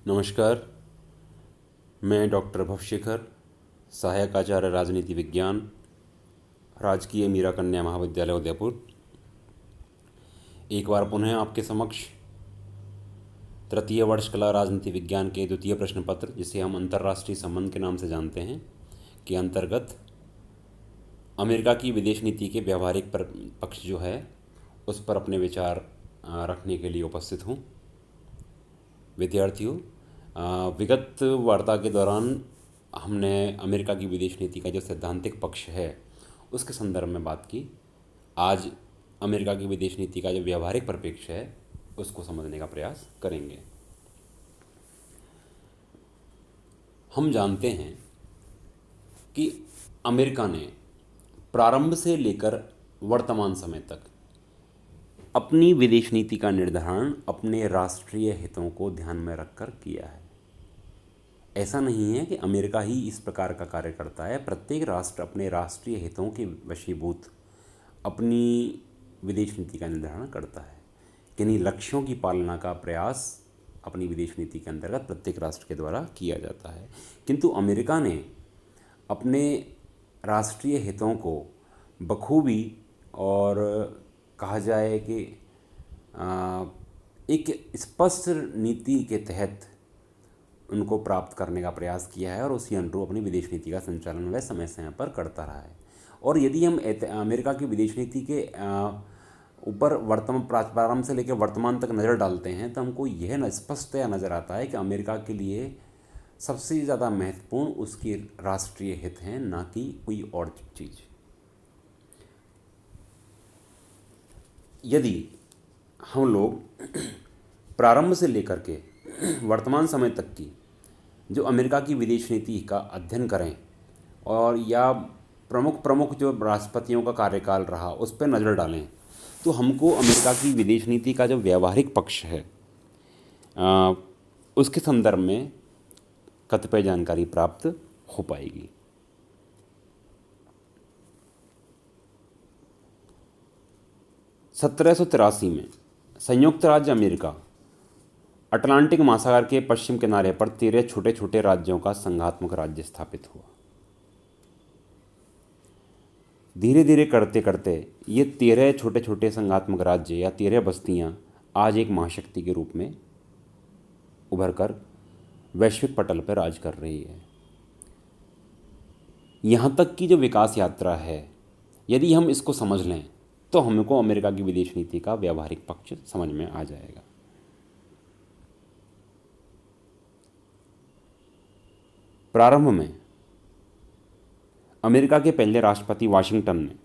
नमस्कार। मैं डॉक्टर भवशेखर, सहायक आचार्य राजनीति विज्ञान, राजकीय मीरा कन्या महाविद्यालय उदयपुर, एक बार पुनः आपके समक्ष तृतीय वर्ष कला राजनीति विज्ञान के द्वितीय प्रश्न पत्र, जिसे हम अंतर्राष्ट्रीय संबंध के नाम से जानते हैं, के अंतर्गत अमेरिका की विदेश नीति के व्यावहारिक पक्ष जो है उस पर अपने विचार रखने के लिए उपस्थित हूँ। विद्यार्थियों, विगत वार्ता के दौरान हमने अमेरिका की विदेश नीति का जो सैद्धांतिक पक्ष है उसके संदर्भ में बात की। आज अमेरिका की विदेश नीति का जो व्यावहारिक परिप्रेक्ष्य है उसको समझने का प्रयास करेंगे। हम जानते हैं कि अमेरिका ने प्रारंभ से लेकर वर्तमान समय तक अपनी विदेश नीति का निर्धारण अपने राष्ट्रीय हितों को ध्यान में रखकर किया है। ऐसा नहीं है कि अमेरिका ही इस प्रकार का कार्य करता है। प्रत्येक राष्ट्र अपने राष्ट्रीय हितों के वशीभूत अपनी विदेश नीति का निर्धारण करता है। किन्हीं लक्ष्यों की पालना का प्रयास अपनी विदेश नीति के अंतर्गत प्रत्येक राष्ट्र के द्वारा किया जाता है, किंतु अमेरिका ने अपने राष्ट्रीय हितों को बखूबी और कहा जाए कि एक स्पष्ट नीति के तहत उनको प्राप्त करने का प्रयास किया है और उसी अनुरूप अपनी विदेश नीति का संचालन वह समय समय पर करता रहा है। और यदि हम अमेरिका की विदेश नीति के ऊपर वर्तमान प्रारंभ से लेकर वर्तमान तक नज़र डालते हैं तो हमको यह स्पष्टतया नज़र आता है कि अमेरिका के लिए सबसे ज़्यादा महत्वपूर्ण उसके राष्ट्रीय हित हैं, ना कि कोई और चीज़। यदि हम लोग प्रारंभ से लेकर के वर्तमान समय तक की जो अमेरिका की विदेश नीति का अध्ययन करें और या प्रमुख जो राष्ट्रपतियों का कार्यकाल रहा उस पर नज़र डालें तो हमको अमेरिका की विदेश नीति का जो व्यावहारिक पक्ष है उसके संदर्भ में कतिपय जानकारी प्राप्त हो पाएगी। 1783 में संयुक्त राज्य अमेरिका अटलांटिक महासागर के पश्चिम किनारे पर 13 छोटे छोटे राज्यों का संघात्मक राज्य स्थापित हुआ। धीरे धीरे करते करते ये 13 छोटे छोटे संघात्मक राज्य या 13 बस्तियां आज एक महाशक्ति के रूप में उभर कर वैश्विक पटल पर राज कर रही है। यहाँ तक की जो विकास यात्रा है, यदि हम इसको समझ लें तो हमको अमेरिका की विदेश नीति का व्यावहारिक पक्ष समझ में आ जाएगा। प्रारंभ में अमेरिका के पहले राष्ट्रपति वाशिंगटन ने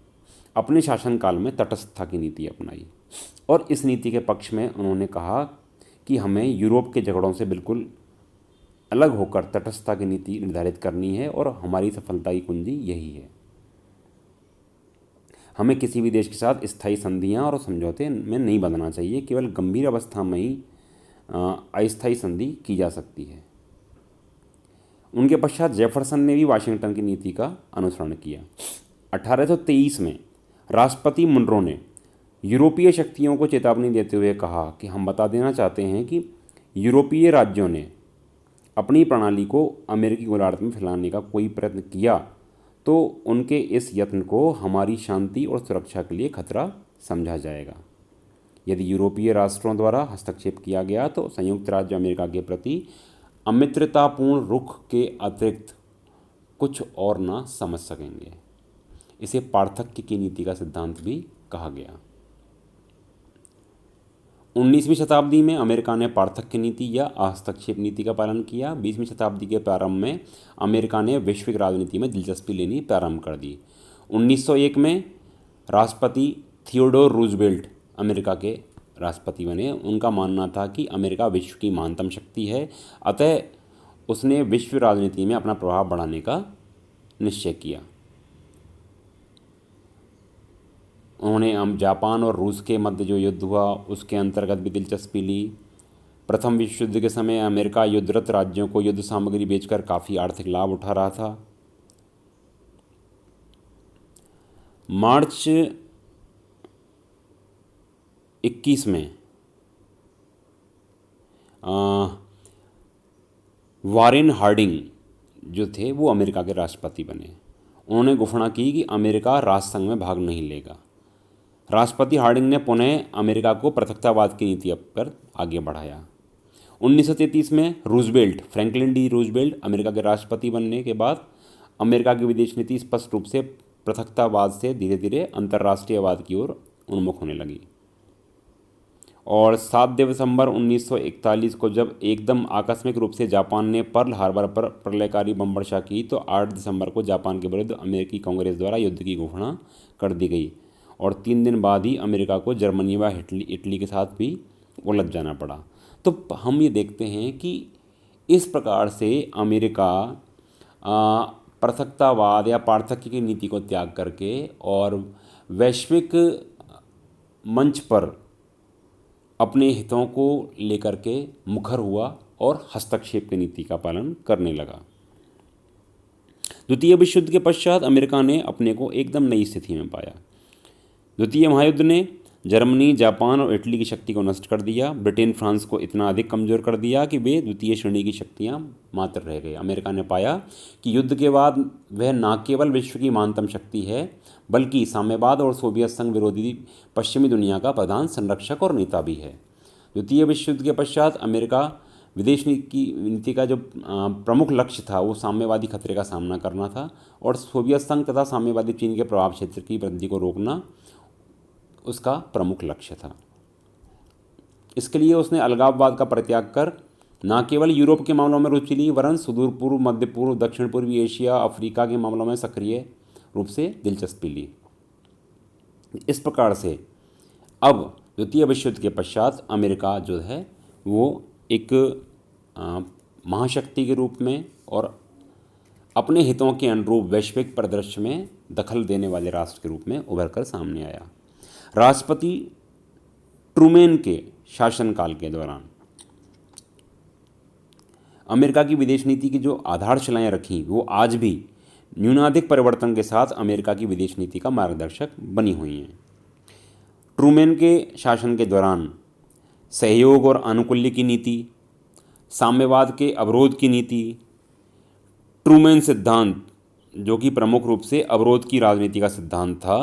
अपने शासनकाल में तटस्थता की नीति अपनाई और इस नीति के पक्ष में उन्होंने कहा कि हमें यूरोप के झगड़ों से बिल्कुल अलग होकर तटस्थता की नीति निर्धारित करनी है और हमारी सफलता की कुंजी यही है। हमें किसी भी देश के साथ स्थायी संधियां और समझौते में नहीं बंधना चाहिए, केवल गंभीर अवस्था में ही अस्थायी संधि की जा सकती है। उनके पश्चात जेफरसन ने भी वाशिंगटन की नीति का अनुसरण किया। 1823 में राष्ट्रपति मुनरो ने यूरोपीय शक्तियों को चेतावनी देते हुए कहा कि हम बता देना चाहते हैं कि यूरोपीय राज्यों ने अपनी प्रणाली को अमेरिकी गोलार्ध में फैलाने का कोई प्रयत्न किया तो उनके इस यत्न को हमारी शांति और सुरक्षा के लिए खतरा समझा जाएगा। यदि यूरोपीय राष्ट्रों द्वारा हस्तक्षेप किया गया तो संयुक्त राज्य अमेरिका के प्रति अमित्रतापूर्ण रुख के अतिरिक्त कुछ और ना समझ सकेंगे। इसे पार्थक्य की नीति का सिद्धांत भी कहा गया। 19वीं शताब्दी में अमेरिका ने पार्थक्य नीति या हस्तक्षेप नीति का पालन किया। 20वीं शताब्दी के प्रारंभ में अमेरिका ने वैश्विक राजनीति में दिलचस्पी लेनी प्रारंभ कर दी। 1901 में राष्ट्रपति थियोडोर रूजवेल्ट अमेरिका के राष्ट्रपति बने। उनका मानना था कि अमेरिका विश्व की महानतम शक्ति है, अतः उसने विश्व राजनीति में अपना प्रभाव बढ़ाने का निश्चय किया। उन्होंने जापान और रूस के मध्य जो युद्ध हुआ उसके अंतर्गत भी दिलचस्पी ली। प्रथम विश्व युद्ध के समय अमेरिका युद्धरत राज्यों को युद्ध सामग्री बेचकर काफ़ी आर्थिक लाभ उठा रहा था। मार्च 21 में वारेन हार्डिंग जो थे वो अमेरिका के राष्ट्रपति बने। उन्होंने घोषणा की कि अमेरिका राष्ट्रसंघ में भाग नहीं लेगा। राष्ट्रपति हार्डिंग ने पुनः अमेरिका को पृथकतावाद की नीति पर आगे बढ़ाया। 1933 में Roosevelt, Franklin D Roosevelt America के राष्ट्रपति बनने के बाद अमेरिका की विदेश नीति स्पष्ट रूप से पृथकतावाद से धीरे धीरे अंतर्राष्ट्रीयवाद की ओर उन्मुख होने लगी। और 7 दिसंबर 1941 को जब एकदम आकस्मिक रूप से जापान ने पर्ल हार्बर पर प्रलयकारी बम वर्षा की तो 8 दिसंबर को जापान के विरुद्ध अमेरिकी कांग्रेस द्वारा युद्ध की घोषणा कर दी गई और 3 दिन बाद ही अमेरिका को जर्मनी व इटली के साथ भी उलझ जाना पड़ा। तो हम ये देखते हैं कि इस प्रकार से अमेरिका पृथकतावाद या पार्थक्य की नीति को त्याग करके और वैश्विक मंच पर अपने हितों को लेकर के मुखर हुआ और हस्तक्षेप की नीति का पालन करने लगा। द्वितीय विश्व युद्ध के पश्चात अमेरिका ने अपने को एकदम नई स्थिति में पाया। द्वितीय महायुद्ध ने जर्मनी, जापान और इटली की शक्ति को नष्ट कर दिया। ब्रिटेन, फ्रांस को इतना अधिक कमज़ोर कर दिया कि वे द्वितीय श्रेणी की शक्तियां मात्र रह गए। अमेरिका ने पाया कि युद्ध के बाद वह न केवल विश्व की महानतम शक्ति है बल्कि साम्यवाद और सोवियत संघ विरोधी पश्चिमी दुनिया का प्रधान संरक्षक और नेता भी है। द्वितीय विश्व युद्ध के पश्चात अमेरिका विदेश नीति का जो प्रमुख लक्ष्य था वो साम्यवादी खतरे का सामना करना था और सोवियत संघ तथा साम्यवादी चीन के प्रभाव क्षेत्र की वृद्धि को रोकना उसका प्रमुख लक्ष्य था। इसके लिए उसने अलगाववाद का परित्याग कर न केवल यूरोप के मामलों में रुचि ली वरन सुदूर पूर्व, मध्य पूर्व, दक्षिण पूर्वी एशिया, अफ्रीका के मामलों में सक्रिय रूप से दिलचस्पी ली। इस प्रकार से अब द्वितीय विश्व युद्ध के पश्चात अमेरिका जो है वो एक महाशक्ति के रूप में और अपने हितों के अनुरूप वैश्विक परिदृश्य में दखल देने वाले राष्ट्र के रूप में उभर कर सामने आया। राष्ट्रपति ट्रूमैन के शासनकाल के दौरान अमेरिका की विदेश नीति की जो आधारशिलाएं रखी वो आज भी न्यूनाधिक परिवर्तन के साथ अमेरिका की विदेश नीति का मार्गदर्शक बनी हुई हैं। ट्रूमैन के शासन के दौरान सहयोग और आनुकूल्य की नीति, साम्यवाद के अवरोध की नीति, ट्रूमैन सिद्धांत जो कि प्रमुख रूप से अवरोध की राजनीति का सिद्धांत था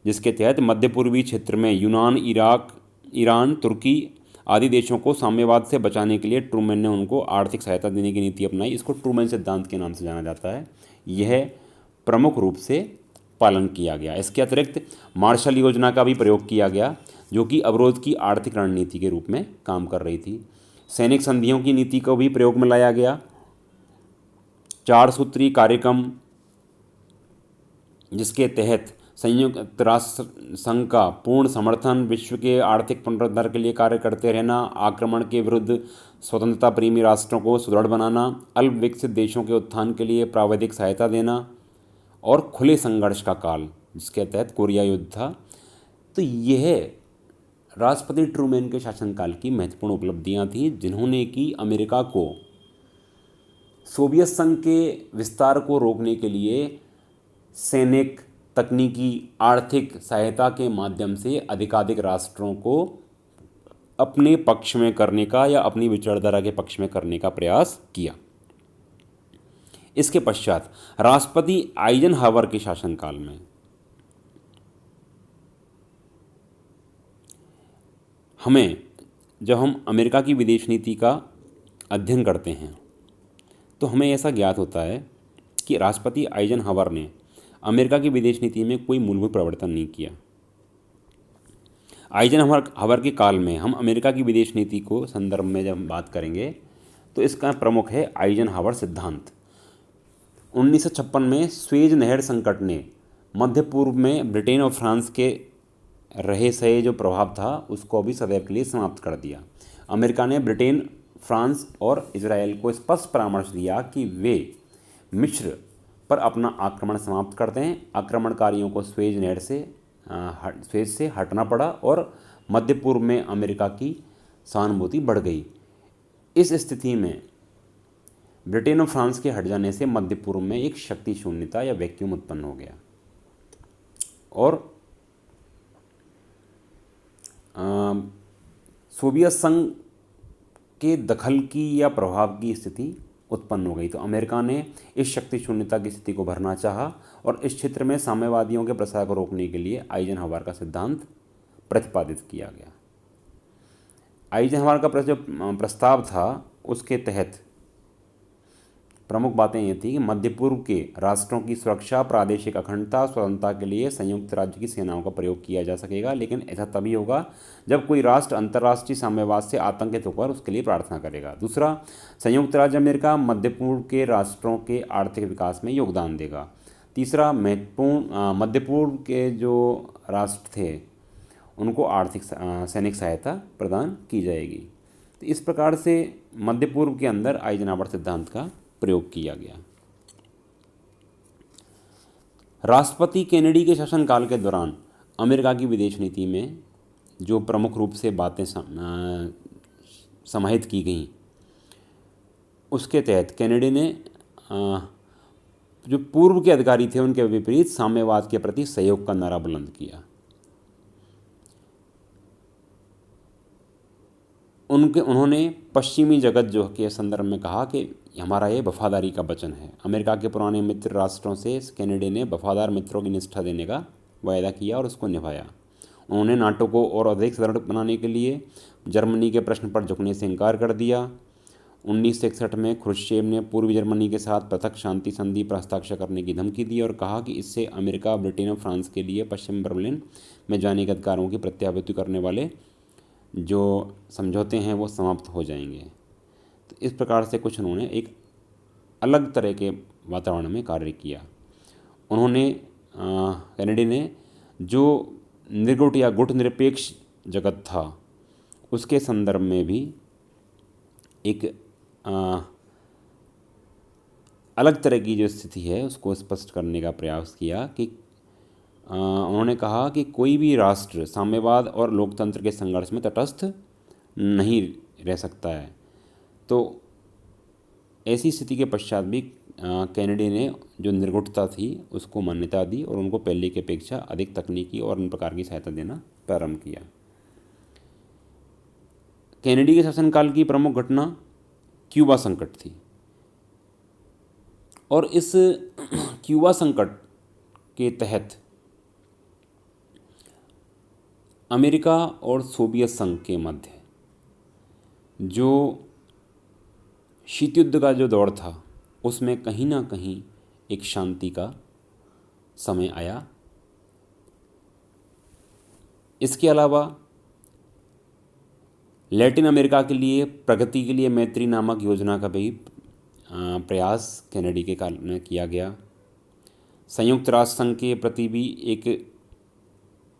जिसके तहत मध्य पूर्वी क्षेत्र में यूनान, इराक, ईरान, तुर्की आदि देशों को साम्यवाद से बचाने के लिए ट्रूमैन ने उनको आर्थिक सहायता देने की नीति अपनाई। इसको ट्रूमैन सिद्धांत के नाम से जाना जाता है। यह प्रमुख रूप से पालन किया गया। इसके अतिरिक्त मार्शल योजना का भी प्रयोग किया गया जो कि अवरोध की आर्थिक रणनीति के रूप में काम कर रही थी। सैनिक संधियों की नीति को भी प्रयोग में लाया गया। 4 सूत्री कार्यक्रम जिसके तहत संयुक्त राष्ट्र संघ का पूर्ण समर्थन, विश्व के आर्थिक पुनरुद्धार के लिए कार्य करते रहना, आक्रमण के विरुद्ध स्वतंत्रता प्रेमी राष्ट्रों को सुदृढ़ बनाना, अल्प विकसित देशों के उत्थान के लिए प्राविधिक सहायता देना और खुले संघर्ष का काल जिसके तहत कोरिया युद्ध था। तो यह राष्ट्रपति ट्रूमैन के शासनकाल की महत्वपूर्ण उपलब्धियां थीं जिन्होंने कि अमेरिका को सोवियत संघ के विस्तार को रोकने के लिए सैनिक, तकनीकी, आर्थिक सहायता के माध्यम से अधिकाधिक राष्ट्रों को अपने पक्ष में करने का या अपनी विचारधारा के पक्ष में करने का प्रयास किया। इसके पश्चात राष्ट्रपति आइजनहावर के शासनकाल में जब हम अमेरिका की विदेश नीति का अध्ययन करते हैं तो हमें ऐसा ज्ञात होता है कि राष्ट्रपति आइजनहावर ने अमेरिका की विदेश नीति में कोई मूलभूत परिवर्तन नहीं किया। आइजनहावर के काल में हम अमेरिका की विदेश नीति को संदर्भ में जब बात करेंगे तो इसका प्रमुख है आइजनहावर सिद्धांत। 1956 में स्वेज नहर संकट ने मध्य पूर्व में ब्रिटेन और फ्रांस के रहे सहे जो प्रभाव था उसको भी सदैव के लिए समाप्त कर दिया। अमेरिका ने ब्रिटेन, फ्रांस और इजराइल को स्पष्ट परामर्श दिया कि वे मिस्र पर अपना आक्रमण समाप्त कर दें। आक्रमणकारियों को स्वेज से हटना पड़ा और मध्य पूर्व में अमेरिका की सहानुभूति बढ़ गई। इस स्थिति में ब्रिटेन और फ्रांस के हट जाने से मध्य पूर्व में एक शक्ति शून्यता या वैक्यूम उत्पन्न हो गया और सोवियत संघ के दखल की या प्रभाव की स्थिति उत्पन्न हो गई। तो अमेरिका ने इस शक्ति शून्यता की स्थिति को भरना चाहा और इस क्षेत्र में साम्यवादियों के प्रसार को रोकने के लिए आइजनहॉवर का सिद्धांत प्रतिपादित किया गया। आइजनहॉवर का जो प्रस्ताव था उसके तहत प्रमुख बातें ये थी कि मध्य पूर्व के राष्ट्रों की सुरक्षा, प्रादेशिक अखंडता, स्वतंत्रता के लिए संयुक्त राज्य की सेनाओं का प्रयोग किया जा सकेगा, लेकिन ऐसा तभी होगा जब कोई राष्ट्र अंतर्राष्ट्रीय साम्यवाद से आतंकित होकर उसके लिए प्रार्थना करेगा। दूसरा, संयुक्त राज्य अमेरिका मध्य पूर्व के राष्ट्रों के आर्थिक विकास में योगदान देगा। तीसरा, मध्य पूर्व के जो राष्ट्र थे उनको आर्थिक सैनिक सहायता प्रदान की जाएगी। तो इस प्रकार से मध्य पूर्व के अंदर आइजनहॉवर सिद्धांत का प्रयोग किया गया। राष्ट्रपति केनेडी के शासनकाल के दौरान अमेरिका की विदेश नीति में जो प्रमुख रूप से बातें समाहित की गईं, उसके तहत केनेडी ने जो पूर्व के अधिकारी थे उनके विपरीत साम्यवाद के प्रति सहयोग का नारा बुलंद किया। उन्होंने पश्चिमी जगत जो के संदर्भ में कहा कि हमारा ये वफादारी का वचन है। अमेरिका के पुराने मित्र राष्ट्रों से केनेडी ने वफादार मित्रों की निष्ठा देने का वायदा किया और उसको निभाया। उन्होंने नाटो को और अधिक सुदृढ़ बनाने के लिए जर्मनी के प्रश्न पर झुकने से इनकार कर दिया। 1961 में ख्रुश्चेव ने पूर्वी जर्मनी के साथ पृथक शांति संधि पर हस्ताक्षर करने की धमकी दी और कहा कि इससे अमेरिका, ब्रिटेन और फ्रांस के लिए पश्चिम बर्लिन में जाने के अधिकारों की प्रत्याभूति करने वाले जो समझौते हैं वो समाप्त हो जाएंगे। तो इस प्रकार से कुछ उन्होंने एक अलग तरह के वातावरण में कार्य किया। उन्होंने केनेडी ने जो निर्गुट या गुट निरपेक्ष जगत था उसके संदर्भ में भी एक अलग तरह की जो स्थिति है उसको स्पष्ट करने का प्रयास किया कि उन्होंने कहा कि कोई भी राष्ट्र साम्यवाद और लोकतंत्र के संघर्ष में तटस्थ नहीं रह सकता है। तो ऐसी स्थिति के पश्चात भी केनेडी ने जो निर्गुटता थी उसको मान्यता दी और उनको पहले की अपेक्षा अधिक तकनीकी और अन्य प्रकार की सहायता देना प्रारंभ किया। केनेडी के शासनकाल की प्रमुख घटना क्यूबा संकट थी और इस क्यूबा संकट के तहत अमेरिका और सोवियत संघ के मध्य जो शीत युद्ध का जो दौर था उसमें कहीं ना कहीं एक शांति का समय आया। इसके अलावा लैटिन अमेरिका के लिए प्रगति के लिए मैत्री नामक योजना का भी प्रयास केनेडी के काल में किया गया। संयुक्त राष्ट्र संघ के प्रति भी एक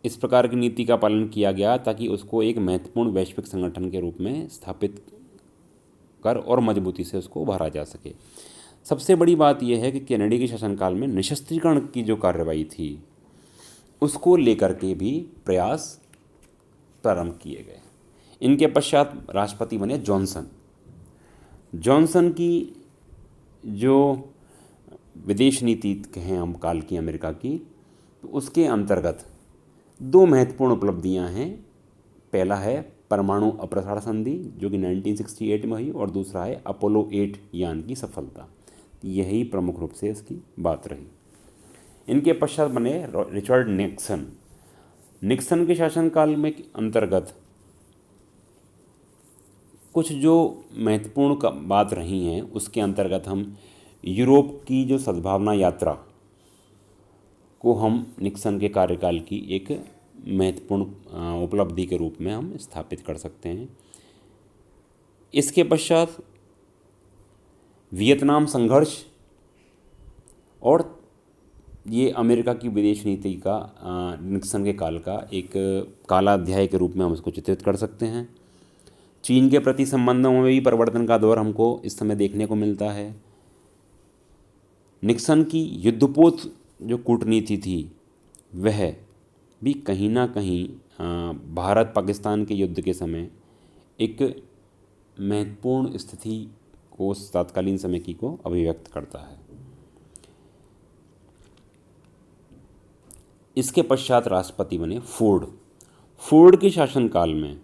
इस प्रकार की नीति का पालन किया गया ताकि उसको एक महत्वपूर्ण वैश्विक संगठन के रूप में स्थापित कर और मजबूती से उसको उभारा जा सके। सबसे बड़ी बात यह है कि केनेडी के शासनकाल में निशस्त्रीकरण की जो कार्रवाई थी उसको लेकर के भी प्रयास प्रारंभ किए गए। इनके पश्चात राष्ट्रपति बने जॉनसन। जॉनसन की जो विदेश नीति कहें हम काल की अमेरिका की, तो उसके अंतर्गत दो महत्वपूर्ण उपलब्धियां हैं। पहला है परमाणु अप्रसारण संधि जो कि 1968 में हुई और दूसरा है अपोलो 8 यान की सफलता। यही प्रमुख रूप से इसकी बात रही। इनके पश्चात बने रिचर्ड निक्सन। निक्सन के शासनकाल में अंतर्गत कुछ जो महत्वपूर्ण बात रही हैं उसके अंतर्गत हम यूरोप की जो सद्भावना यात्रा को हम निक्सन के कार्यकाल की एक महत्वपूर्ण उपलब्धि के रूप में हम स्थापित कर सकते हैं। इसके पश्चात वियतनाम संघर्ष और ये अमेरिका की विदेश नीति का निक्सन के काल का एक काला अध्याय के रूप में हम इसको चित्रित कर सकते हैं। चीन के प्रति संबंधों में भी परिवर्तन का दौर हमको इस समय देखने को मिलता है। निक्सन की युद्धपोत जो कूटनीति थी वह भी कहीं ना कहीं भारत पाकिस्तान के युद्ध के समय एक महत्वपूर्ण स्थिति को तत्कालीन समय की को अभिव्यक्त करता है। इसके पश्चात राष्ट्रपति बने फोर्ड। फोर्ड के शासनकाल में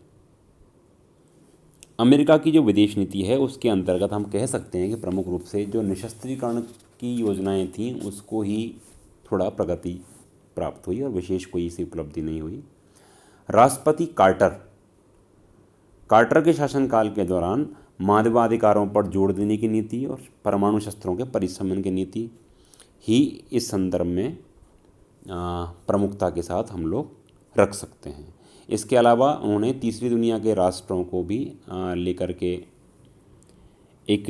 अमेरिका की जो विदेश नीति है उसके अंतर्गत हम कह सकते हैं कि प्रमुख रूप से जो निशस्त्रीकरण की योजनाएं थीं उसको ही थोड़ा प्रगति प्राप्त हुई और विशेष कोई सी उपलब्धि नहीं हुई। राष्ट्रपति कार्टर के शासनकाल के दौरान मानवाधिकारों पर जोर देने की नीति और परमाणु शस्त्रों के परिशमन की नीति ही इस संदर्भ में प्रमुखता के साथ हम लोग रख सकते हैं। इसके अलावा उन्होंने तीसरी दुनिया के राष्ट्रों को भी लेकर के एक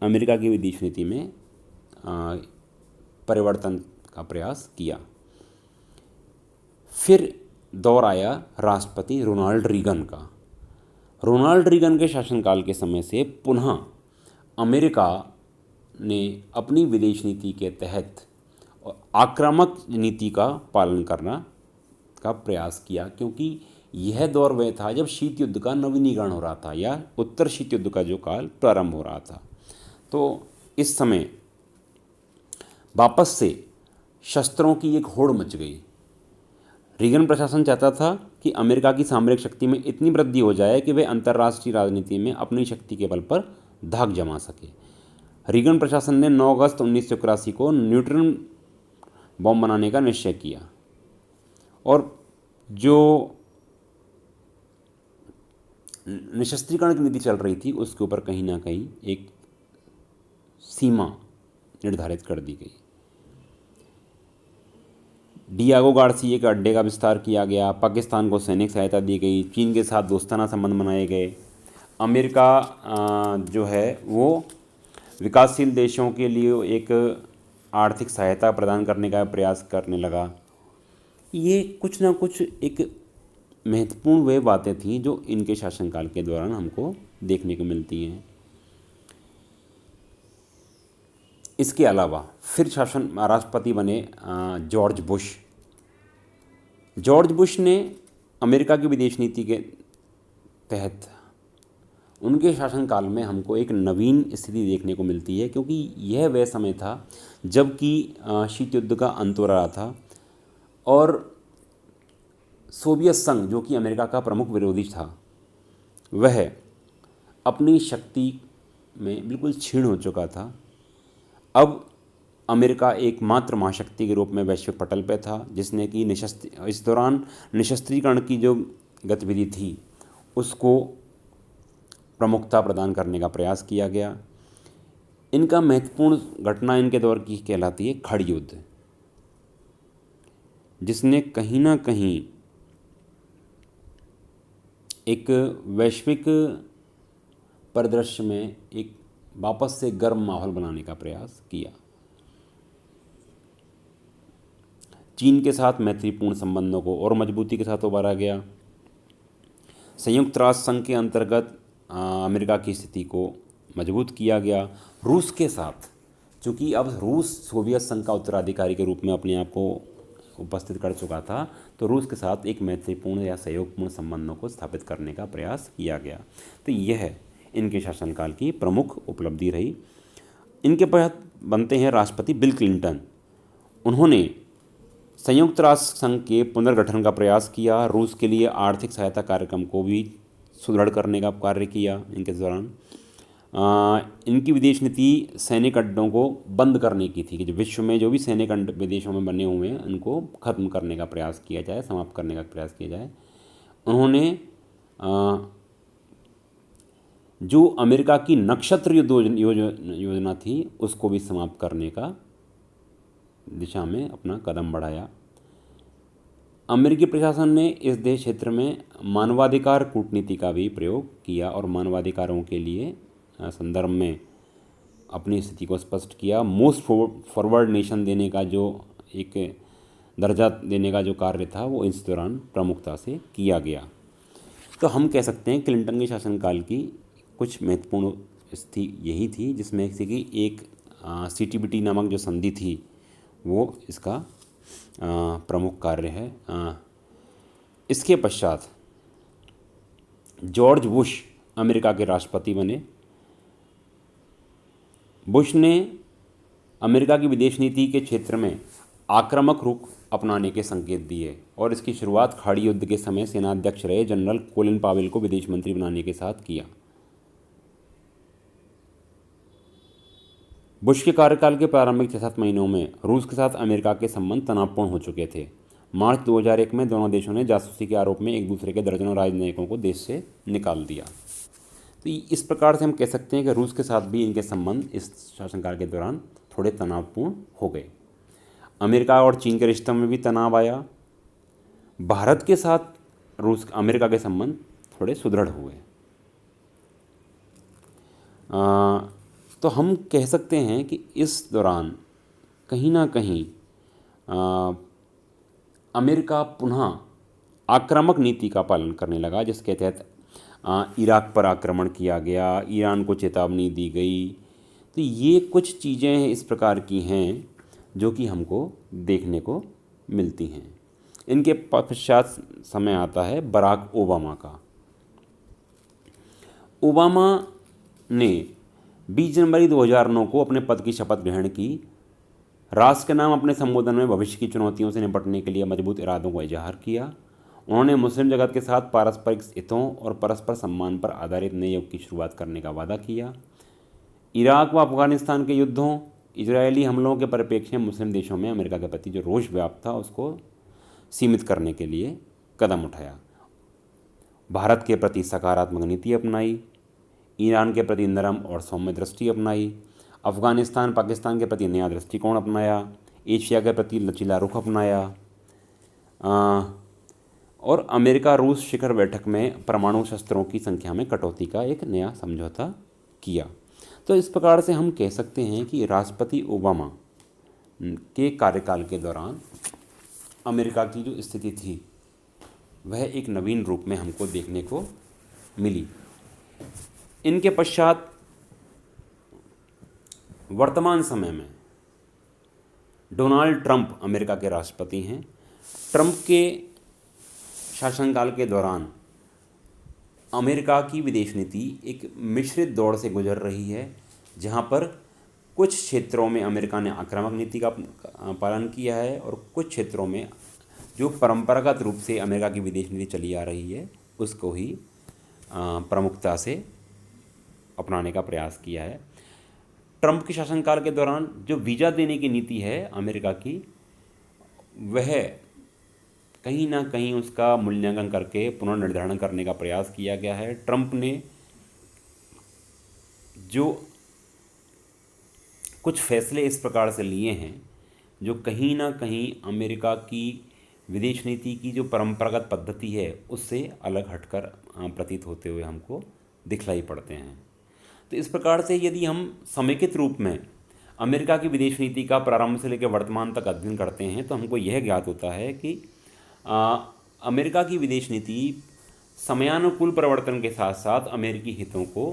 अमेरिका की विदेश नीति में परिवर्तन का प्रयास किया। फिर दौर आया राष्ट्रपति रोनाल्ड रीगन का। रोनाल्ड रीगन के शासनकाल के समय से पुनः अमेरिका ने अपनी विदेश नीति के तहत आक्रामक नीति का पालन करना का प्रयास किया, क्योंकि यह दौर वह था जब शीत युद्ध का नवीनीकरण हो रहा था या उत्तर शीत युद्ध का जो काल प्रारंभ हो रहा था। तो इस समय वापस से शस्त्रों की एक होड़ मच गई। रीगन प्रशासन चाहता था कि अमेरिका की सामरिक शक्ति में इतनी वृद्धि हो जाए कि वे अंतर्राष्ट्रीय राजनीति में अपनी शक्ति के बल पर धाक जमा सके। रीगन प्रशासन ने 9 अगस्त 1981 को न्यूट्रॉन बॉम्ब बनाने का निश्चय किया और जो निशस्त्रीकरण की नीति चल रही थी उसके ऊपर कहीं ना कहीं एक सीमा निर्धारित कर दी गई। डियागो गार्सिया के अड्डे का विस्तार किया गया, पाकिस्तान को सैनिक सहायता दी गई, चीन के साथ दोस्ताना संबंध बनाए गए। अमेरिका जो है वो विकासशील देशों के लिए एक आर्थिक सहायता प्रदान करने का प्रयास करने लगा। ये कुछ ना कुछ एक महत्वपूर्ण वे बातें थीं जो इनके शासनकाल के दौरान हमको देखने को मिलती हैं। इसके अलावा फिर राष्ट्रपति बने जॉर्ज बुश। जॉर्ज बुश ने अमेरिका की विदेश नीति के तहत उनके शासनकाल में हमको एक नवीन स्थिति देखने को मिलती है, क्योंकि यह वह समय था जबकि शीत युद्ध का अंत हो रहा था और सोवियत संघ जो कि अमेरिका का प्रमुख विरोधी था वह अपनी शक्ति में बिल्कुल क्षीण हो चुका था। अब अमेरिका एकमात्र महाशक्ति के रूप में वैश्विक पटल पर था, जिसने कि इस दौरान निशस्त्रीकरण की जो गतिविधि थी उसको प्रमुखता प्रदान करने का प्रयास किया गया। इनका महत्वपूर्ण घटना इनके दौर की कहलाती है खड़ युद्ध, जिसने कहीं ना कहीं एक वैश्विक परिदृश्य में एक वापस से गर्म माहौल बनाने का प्रयास किया। चीन के साथ मैत्रीपूर्ण संबंधों को और मजबूती के साथ उभारा गया। संयुक्त राष्ट्र संघ के अंतर्गत अमेरिका की स्थिति को मजबूत किया गया। रूस के साथ, चूँकि अब रूस सोवियत संघ का उत्तराधिकारी के रूप में अपने आप को उपस्थित कर चुका था, तो रूस के साथ एक मैत्रीपूर्ण या सहयोगपूर्ण संबंधों को स्थापित करने का प्रयास किया गया। तो यह इनके शासनकाल की प्रमुख उपलब्धि रही। इनके बाद बनते हैं राष्ट्रपति बिल क्लिंटन। उन्होंने संयुक्त राष्ट्र संघ के पुनर्गठन का प्रयास किया, रूस के लिए आर्थिक सहायता कार्यक्रम को भी सुदृढ़ करने का कार्य किया। इनके दौरान इनकी विदेश नीति सैनिक अड्डों को बंद करने की थी कि जो विश्व में जो भी सैनिक अड्डे विदेशों में बने हुए हैं उनको ख़त्म करने का प्रयास किया जाए, समाप्त करने का प्रयास किया जाए। उन्होंने जो अमेरिका की नक्षत्र योजना थी उसको भी समाप्त करने का दिशा में अपना कदम बढ़ाया। अमेरिकी प्रशासन ने इस देश क्षेत्र में मानवाधिकार कूटनीति का भी प्रयोग किया और मानवाधिकारों के लिए संदर्भ में अपनी स्थिति को स्पष्ट किया। मोस्ट फॉरवर्ड नेशन देने का जो एक दर्जा देने का जो कार्य था वो इस दौरान प्रमुखता से किया गया। तो हम कह सकते हैं क्लिंटन के शासनकाल की कुछ महत्वपूर्ण स्थिति यही थी, जिसमें से कि एक CTBT नामक जो संधि थी वो इसका प्रमुख कार्य है। इसके पश्चात जॉर्ज बुश अमेरिका के राष्ट्रपति बने। बुश ने अमेरिका की विदेश नीति के क्षेत्र में अपनाने के संकेत दिए और इसकी शुरुआत खाड़ी युद्ध के समय सेनाध्यक्ष रहे जनरल कोलिन पावेल को विदेश मंत्री बनाने के साथ किया। बुश के कार्यकाल के प्रारंभिक 6-7 महीनों में रूस के साथ अमेरिका के संबंध तनावपूर्ण हो चुके थे। मार्च 2001 में दोनों देशों ने जासूसी के आरोप में एक दूसरे के दर्जनों राजनयिकों को देश से निकाल दिया। तो इस प्रकार से हम कह सकते हैं कि रूस के साथ भी इनके संबंध इस शासनकाल के दौरान थोड़े तनावपूर्ण हो गए। अमेरिका और चीन के रिश्तों में भी तनाव आया। भारत के साथ अमेरिका के संबंध थोड़े सुदृढ़ हुए। तो हम कह सकते हैं कि इस दौरान कहीं ना कहीं अमेरिका पुनः आक्रामक नीति का पालन करने लगा, जिसके तहत इराक पर आक्रमण किया गया, ईरान को चेतावनी दी गई। तो ये कुछ चीज़ें इस प्रकार की हैं जो कि हमको देखने को मिलती हैं। इनके पश्चात समय आता है बराक ओबामा का। ओबामा ने 20 जनवरी 2009 को अपने पद की शपथ ग्रहण की। राष्ट्र के नाम अपने संबोधन में भविष्य की चुनौतियों से निपटने के लिए मजबूत इरादों का इजहार किया। उन्होंने मुस्लिम जगत के साथ पारस्परिक हितों और परस्पर सम्मान पर आधारित नए युग की शुरुआत करने का वादा किया। इराक व अफगानिस्तान के युद्धों, इजरायली हमलों के परिप्रेक्ष्य में मुस्लिम देशों में अमेरिका के प्रति जो रोष व्याप्त था उसको सीमित करने के लिए कदम उठाया। भारत के प्रति सकारात्मक नीति अपनाई। ईरान के प्रति नरम और सौम्य दृष्टि अपनाई। अफगानिस्तान पाकिस्तान के प्रति नया दृष्टिकोण अपनाया। एशिया के प्रति लचीला रुख अपनाया। और अमेरिका रूस शिखर बैठक में परमाणु शस्त्रों की संख्या में कटौती का एक नया समझौता किया। तो इस प्रकार से हम कह सकते हैं कि राष्ट्रपति ओबामा के कार्यकाल के दौरान अमेरिका की जो स्थिति थी वह एक नवीन रूप में हमको देखने को मिली। इनके पश्चात वर्तमान समय में डोनाल्ड ट्रंप अमेरिका के राष्ट्रपति हैं। ट्रंप के शासनकाल के दौरान अमेरिका की विदेश नीति एक मिश्रित दौर से गुजर रही है, जहां पर कुछ क्षेत्रों में अमेरिका ने आक्रामक नीति का पालन किया है और कुछ क्षेत्रों में जो परंपरागत रूप से अमेरिका की विदेश नीति चली आ रही है उसको ही प्रमुखता से अपनाने का प्रयास किया है। ट्रंप के शासनकाल के दौरान जो वीज़ा देने की नीति है अमेरिका की, वह कहीं ना कहीं उसका मूल्यांकन करके पुनर्निर्धारण करने का प्रयास किया गया है। ट्रंप ने जो कुछ फैसले इस प्रकार से लिए हैं जो कहीं ना कहीं अमेरिका की विदेश नीति की जो परंपरागत पद्धति है उससे अलग हटकर प्रतीत होते हुए हमको दिखलाई पड़ते हैं। तो इस प्रकार से यदि हम समेकित रूप में अमेरिका की विदेश नीति का प्रारंभ से लेकर वर्तमान तक अध्ययन करते हैं तो हमको यह ज्ञात होता है कि अमेरिका की विदेश नीति समयानुकूल परिवर्तन के साथ साथ अमेरिकी हितों को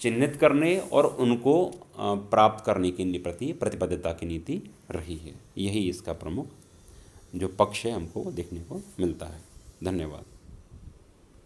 चिन्हित करने और उनको प्राप्त करने के प्रति प्रतिबद्धता की नीति रही है। यही इसका प्रमुख जो पक्ष है हमको देखने को मिलता है। धन्यवाद।